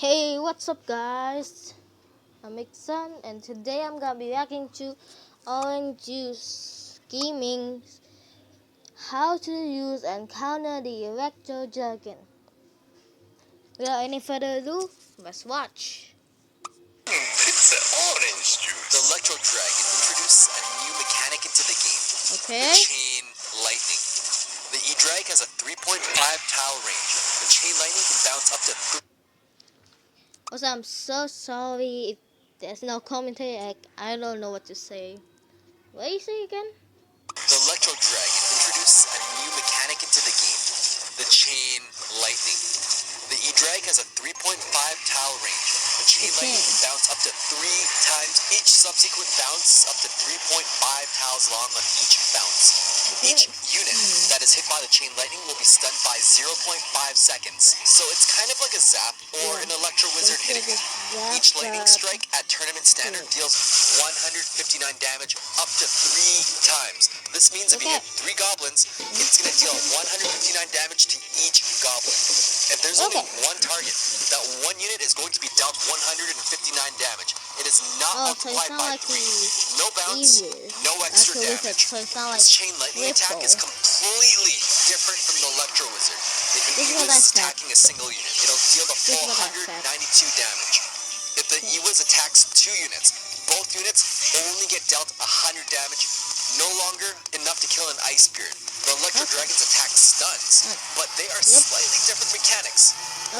Hey, what's up, guys? I'm Iksan, and today I'm gonna be reacting to Orange Juice Gaming how to use and counter the Electro Dragon. Without any further ado, let's watch. It's Orange Juice. The Electro Dragon introduces a new mechanic into the game. Okay. The Chain Lightning. The E-Drag has a 3.5 tile range. The Chain Lightning can bounce up to Also, I'm so sorry if there's no commentary. I don't know what to say. What do you say again? The Electro Dragon introduces a new mechanic into the game. The Chain Lightning. The E-Drag has a 3.5 tile range. The Chain Lightning can bounce up to 3 times each subsequent bounce, up to 3.5 tiles long on each bounce. Each unit that is hit by the Chain Lightning will be stunned by 0.5 seconds. So it's kind of like a zap or an Electro Wizard hitting it. Each lightning strike at tournament standard deals 159 damage up to 3 times. This means if you hit 3 goblins, it's going to deal 159 damage to each goblin. If there's only one target, that one unit is going to be dealt 159 damage. It is not multiplied by 3. No bounce, no extra damage. This Chain Lightning attack is completely different from the Electro Wizard. If an E-Wiz is attacking a single unit, it'll deal the full 192 damage. If the E-Wiz attacks 2 units, both units only get dealt 100 damage, no longer enough to kill an Ice Spirit. The Electro Dragon's attack stuns, but they are slightly different mechanics.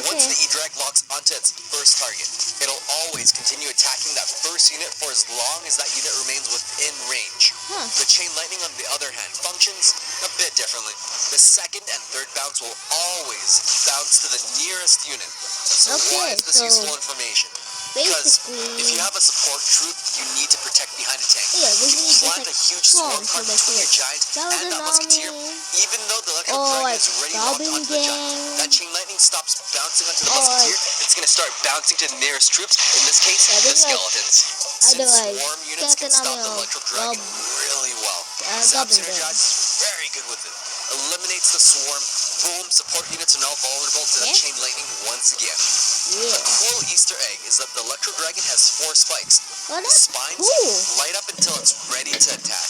Once the E-Drag locks onto its first target, it'll always continue attacking that first unit for as long as that unit remains within range. The Chain Lightning, on the other hand, functions a bit differently. The second and third bounce will always bounce to the nearest unit. So why is this useful information? Because if you have a support troop you need to protect behind a tank, you plant a huge swarm card between your giant and that musketeer, even though the Electro Dragon is already locked onto the giant, that Chain Lightning stops bouncing onto the musketeer, it's going to start bouncing to the nearest troops, in this case, the skeletons. Since swarm units can stop the Electro Dragon really well, Zap Synergize is very good with it. Eliminates the swarm, boom, support units are now vulnerable to the Chain Lightning once again. A cool Easter egg is that the Electro Dragon has 4 spikes. The spines light up until it's ready to attack.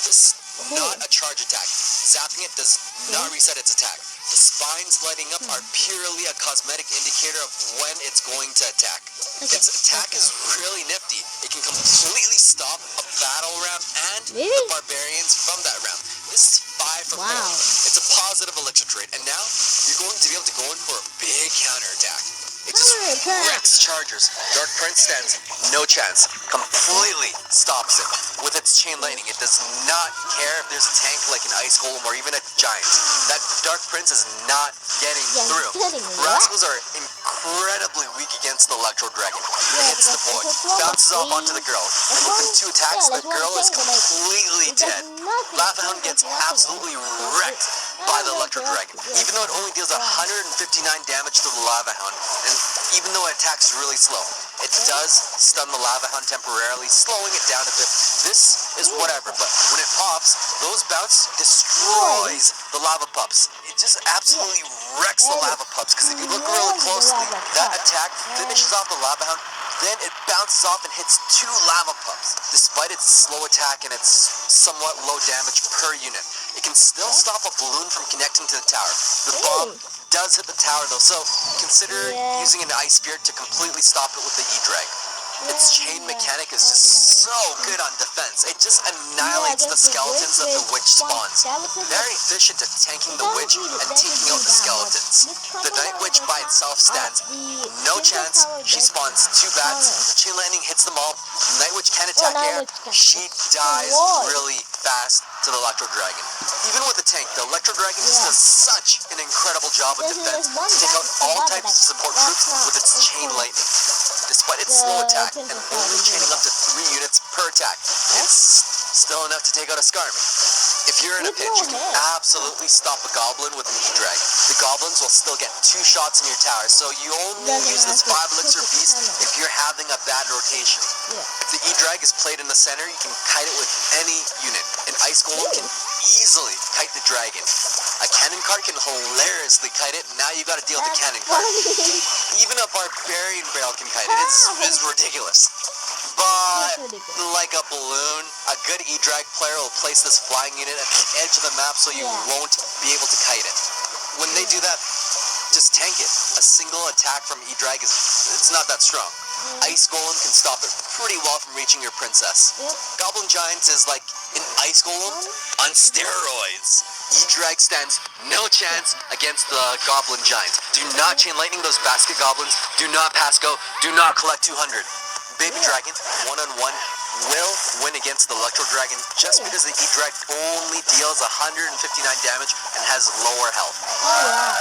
This is not a charge attack. Zapping it does not reset its attack. The spines lighting up are purely a cosmetic indicator of when it's going to attack. Its attack is really nifty. It can completely stop a battle round and the barbarians from that round. This is 5 for 4. It's a positive Electro trait, and now you're going to be able to go in for a big counterattack. It just wrecks chargers. Dark Prince stands no chance. Completely stops it. With its Chain Lightning, it does not care if there's a tank like an Ice Golem or even a giant. That Dark Prince is not getting through. Rascals are incredibly weak against the Electro Dragon. It hits the boy, bounces off onto the girl, and within 2 attacks, the girl is completely dead. Lavahound gets absolutely wrecked by the Electro Dragon, even though it only deals 159 damage to the Lavahound, and even though it attacks really slow, it does stun the Lavahound temporarily, slowing it down a bit. This is whatever, but when it pops, those bounce destroys the Lava Pups. It just absolutely wrecks the Lava Pups, because if you look really closely, that attack finishes off the Lavahound, then it bounces off and hits 2 Lava Pups. Despite its slow attack and its somewhat low damage per unit, it can still stop a balloon from connecting to the tower. The bomb does hit the tower though, so consider using an Ice Spirit to completely stop it with the E-Drag. Its chain mechanic is just so good on defense. It just annihilates the skeletons that the witch spawns. Very efficient at tanking the witch and taking out the skeletons. The Night Witch by itself stands no chance. She spawns 2 bats. The Chain Lightning hits them all. The Night Witch can attack air. She dies really fast to the Electro Dragon. Even with the tank, the Electro Dragon just does such an incredible job of defense to take out all types of support troops with its Chain Lightning. Despite its slow attack and only chaining up to 3 units per attack, it's still enough to take out a Skarmy. If you're in a pinch, you can absolutely stop a Goblin with an E-Drag. The Goblins will still get 2 shots in your tower, so you only use this 5 elixir beast if you're having a bad rotation. If the E-Drag is played in the center, you can kite it with any unit. An Ice Golem can easily kite the dragon. A cannon cart can hilariously kite it, and now you gotta deal with the cannon cart. Even a a barbarian barrel can kite it is ridiculous. But That's ridiculous. like a balloon, a good E-Drag player will place this flying unit at the edge of the map so you Yeah. won't be able to kite it. When they do that, just tank it. A single attack from E-Drag it's not that strong. Ice Golem can stop it pretty well from reaching your princess. Yep. Goblin Giants is like an Ice Golem on steroids. E-Drag stands no chance against the Goblin Giants. Do not Chain Lightning those basket goblins. Do not pass go. Do not collect 200. Baby Dragon, one-on-one, will win against the Electro Dragon just because the E-Drag only deals 159 damage and has lower health. Oh wow.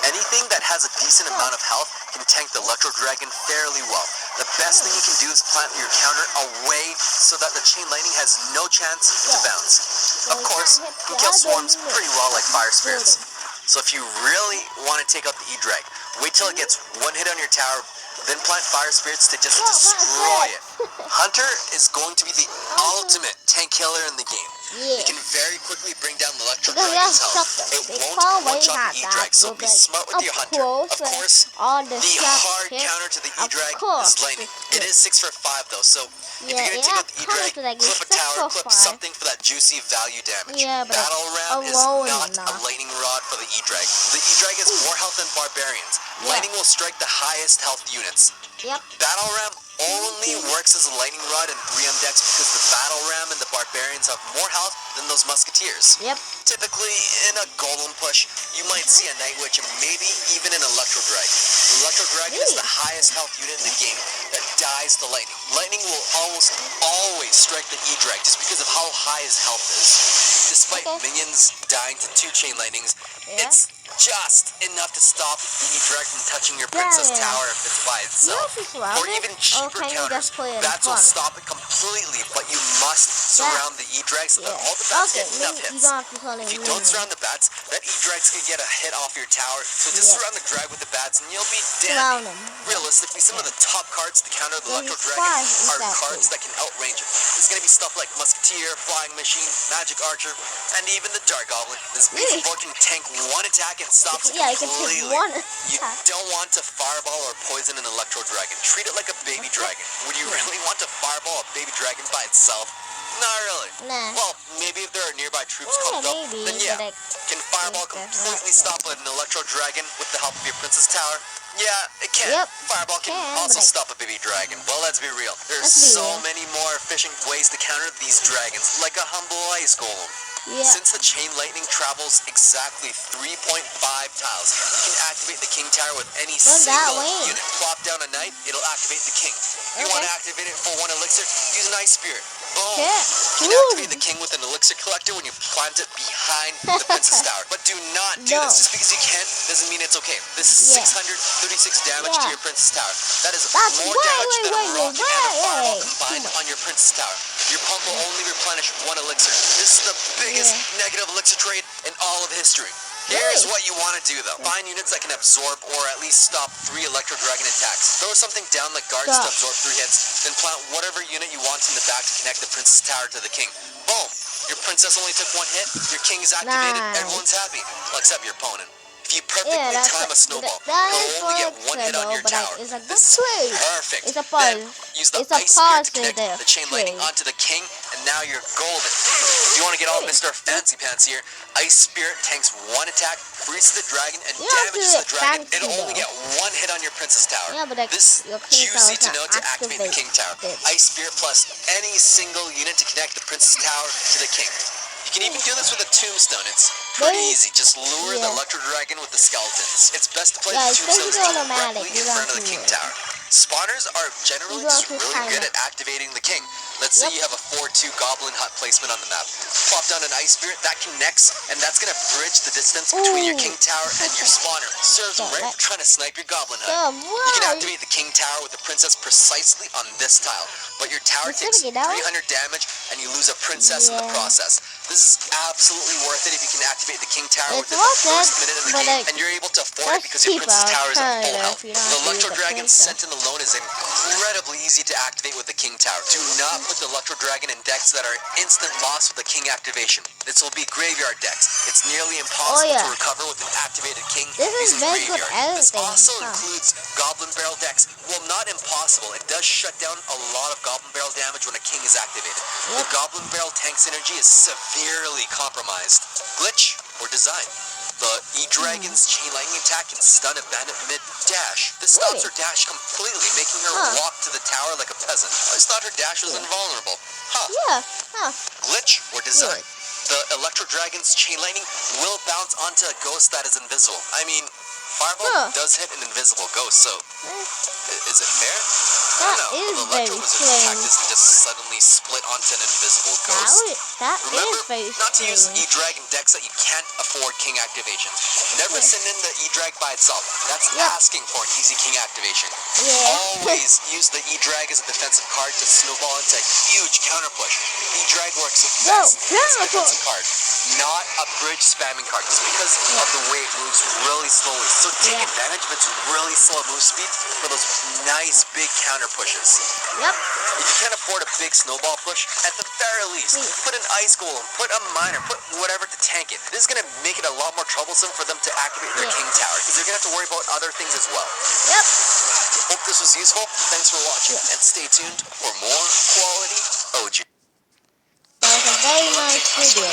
Anything that has a decent amount of health can tank the Electro Dragon fairly well. The best thing you can do is plant your counter away so that the Chain Lightning has no chance to bounce. Of course, you can kill swarms pretty well like Fire Spirits. So if you really want to take out the E-Drag, wait till it gets one hit on your tower, then plant Fire Spirits to just destroy it. Hunter is going to be the ultimate tank killer in the game. Yeah. It can very quickly bring down the Electro Because Dragon's that's health. something. It They won't probably one-shot have the E-Drag, so that, be but smart with your Hunter. Of course, all the the stuff hard hit. counter to the Of E-Drag course, is Lightning. It it's is 6 for 5 though, so if Yeah, you're going to take out the yeah, E-Drag, counter like clip a 6 tower, for clip 5. something for that juicy value damage. Yeah, but Battle Ram is alone not a enough. Lightning Rod for the E-Drag. The E-Drag has more health than Barbarians. Yeah. Lightning will strike the highest health units. Yep. Battle Ram only works as a Lightning Rod in 3M decks because the Battle Ram and the Barbarians have more health than those Musketeers. Yep. Typically, in a Golem push, you might see a Night Witch and maybe even an Electro Dragon. The Electro Dragon is the highest health unit in the game that dies to Lightning. Lightning will almost always strike the E-Drag just because of how high his health is. Despite minions dying to 2 Chain Lightnings, Yeah. it's just enough to stop the E-Drag from touching your Princess Yeah. Tower if it's by itself. You surround Or it, even or cheaper can you counters. just play it in Bats will front? stop it completely, but you must surround the E-Drag so that all the bats Okay, get enough you hits. don't have to call it If you don't surround the bats, that E-Drag's gonna get a hit off your tower. So just Yeah. surround the drag with the bats and you'll be Surround dead. them. Realistically, some of the top cards to counter the There's Electro five Dragon are exactly. cards that can outrange it. There's gonna be stuff like Musketeer, Flying Machine, Magic Archer, and even the Dark Goblin. This Really? basic board can tank one attack and stops it Yeah, you can completely. take one You attack. don't want to fireball or poison an Electro Dragon. Treat it like a baby dragon. Would you really want to fireball a baby dragon by itself? Not really. Nah. Well, maybe if there are nearby troops Yeah, pumped up, maybe, then yeah. but like, Can Fireball Yes, that's completely not stop an Electro Dragon with the help of your Princess Tower? Yeah, it can. Yep. Fireball can Can, also but I- stop a baby dragon. Well, let's be real. There's Let's be so real. many more efficient ways to counter these dragons, like a humble Ice Golem. yeah. Since the Chain Lightning travels exactly 3.5 tiles, you can activate the King Tower with any that single way. unit. Plop down a knight, it'll activate the King. You Okay. want to activate it for 1 elixir? Use an Ice Spirit. Boom. Yeah. You can activate the King with an elixir collector when you plant it behind the Princess Tower. But do not do No. this. Just because you can doesn't mean it's okay. This is Yeah. 636 damage to Yeah. your Princess Tower. That is That's more way, damage way, than way, a rocket and a way, fireball way. combined Too on your Princess Tower. Your pump will only replenish 1 elixir. This is the biggest negative elixir trade in all of history. Here's Really? what you want to do though. Find units that can absorb or at least stop 3 Electro Dragon attacks. Throw something down like guards to Stop. absorb 3 hits, then plant whatever unit you want in the back to connect the Princess Tower to the King. Boom! Your princess only took 1 hit, your king is activated, Nice. everyone's happy. Well, except your opponent. If you perfectly Yeah, that's time a snowball, that he'll is only get for 1 hit on your but tower. like, it's a good This is trade. perfect. It's a Then pause. use the It's a Ice Spirit pause to connect there. the Chain Lightning Trade. onto the king, and now you're golden. If you want to get all Mr. Fancy Pants here, Ice Spirit tanks 1 attack, freezes the dragon, and You don't have damages to the dragon. fancy, It'll only though. get 1 hit on your Princess Tower. Yeah, but like, this your King juicy Tower to know to activate the King Tower. activated. Ice Spirit plus any single unit to connect the Princess Tower to the King. You can even do this with a Tombstone. It's pretty Really? easy. Just lure the Yeah. Electro Dragon with the skeletons. It's best to play Yeah, the it's Tombstones basically automatic. directly You in don't front of the have to King worry. Tower. Spawners are generally You don't just have to really time good it. at activating the King. Let's say Yep. you have a 4-2 Goblin Hut placement on the map. Plop down an Ice Spirit, that connects, and that's going to bridge the distance between your Ooh. King Tower and your spawner. Serves Yeah, right that- for trying to snipe your Goblin Hut. Yeah, You can why? activate the King Tower with the Princess precisely on this tile, but your tower Just takes gonna get out? 300 damage and you lose a princess in the Yeah. process. This is absolutely worth it if you can activate the King Tower It's within the worth it, first minute of the but, game, like, and you're able to afford it that's because your cheaper, Princess Tower is at full kinda, health. if you don't The have to use Electro the Dragon's princess. Sentinel alone is incredibly easy to activate with the King Tower. Do not put the Electro Dragon in decks that are instant loss with the King activation. This will be graveyard decks. It's nearly impossible yeah. to recover with an activated King This is using very good graveyard. This editing, also huh? includes Goblin Barrel decks. Well, not impossible. It does shut down a lot of Goblin Barrel damage when a King is activated. The Yep. Goblin Barrel tank synergy is severely compromised. Glitch or design. The E-Dragon's Chain Lightning attack can stun a bandit mid-dash. This stops her dash completely, making her Huh. walk to the tower like a peasant. I always thought her dash was invulnerable. Huh. Yeah, huh. Glitch or design. Good. The Electro Dragon's Chain Lightning will bounce onto a ghost that is invisible. I mean, Fireball Huh. does hit an invisible ghost, so is it fair? I That don't know. is The very Electro Wizard's attack strange. doesn't just suddenly split onto an invisible ghost. That Remember is very not to use strange. E-Drag in decks that you can't afford King activations. Never Yeah. send in the E-Drag by itself. That's Yep. asking for an easy King activation. Yeah. Always use the E-Drag as a defensive card to snowball into a huge counter push. E-Drag works best as a defensive card, not a bridge spamming card, just because of the way it moves really slowly. So take Yeah. advantage of its really slow move speed for those nice big counter pushes. Yep. If you can't afford a big snowball push, at the very least, put an ice golem, put a miner, put whatever to tank it. This is going to make it a lot more troublesome for them to activate their Yeah. King Tower, because they're going to have to worry about other things as well. Yep. Hope this was useful. Thanks for watching, and stay tuned for more quality OG. That was a very nice video.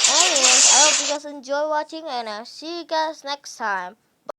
Anyways, I hope you guys enjoy watching, and I'll see you guys next time.